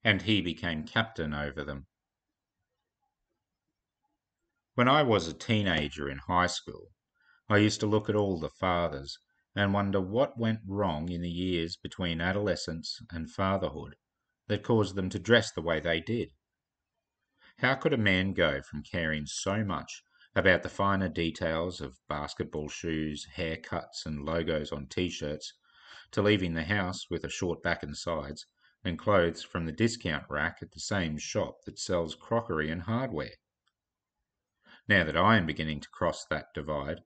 and he became captain over them. When I was a teenager in high school, I used to look at all the fathers and wonder what went wrong in the years between adolescence and fatherhood that caused them to dress the way they did. How could a man go from caring so much about the finer details of basketball shoes, haircuts, and logos on t-shirts to leaving the house with a short back and sides and clothes from the discount rack at the same shop that sells crockery and hardware? Now that I am beginning to cross that divide,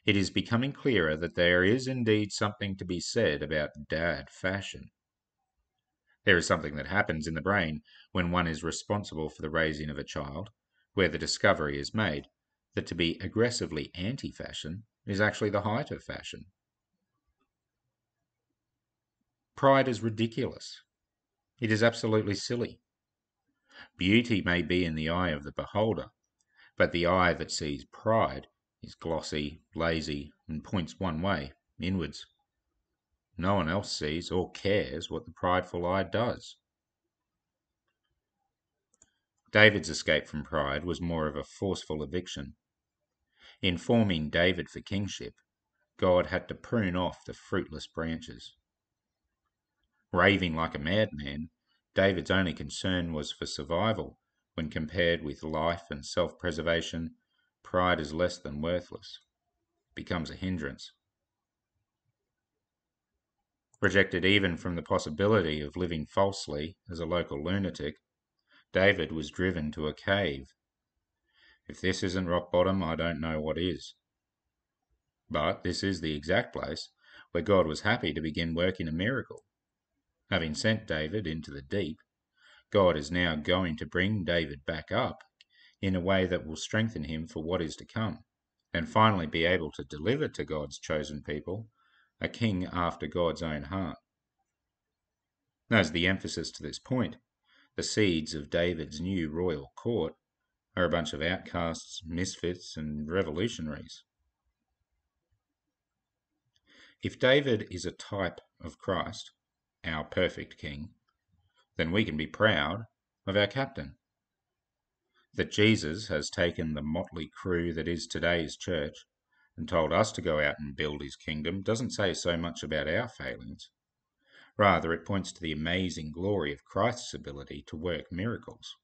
it is becoming clearer that there is indeed something to be said about dad fashion. There is something that happens in the brain when one is responsible for the raising of a child, where the discovery is made that to be aggressively anti-fashion is actually the height of fashion. Pride is ridiculous. It is absolutely silly. Beauty may be in the eye of the beholder, but the eye that sees pride is glossy, lazy, and points one way, inwards. No one else sees or cares what the prideful eye does. David's escape from pride was more of a forceful eviction. In forming David for kingship, God had to prune off the fruitless branches. Raving like a madman, David's only concern was for survival. When compared with life and self-preservation, pride is less than worthless, becomes a hindrance. Rejected even from the possibility of living falsely as a local lunatic, David was driven to a cave. If this isn't rock bottom, I don't know what is. But this is the exact place where God was happy to begin working a miracle. Having sent David into the deep, God is now going to bring David back up in a way that will strengthen him for what is to come, and finally be able to deliver to God's chosen people a king after God's own heart. As the emphasis to this point, the seeds of David's new royal court are a bunch of outcasts, misfits, and revolutionaries. If David is a type of Christ, our perfect king, then we can be proud of our captain. That Jesus has taken the motley crew that is today's church and told us to go out and build his kingdom doesn't say so much about our failings. Rather, it points to the amazing glory of Christ's ability to work miracles.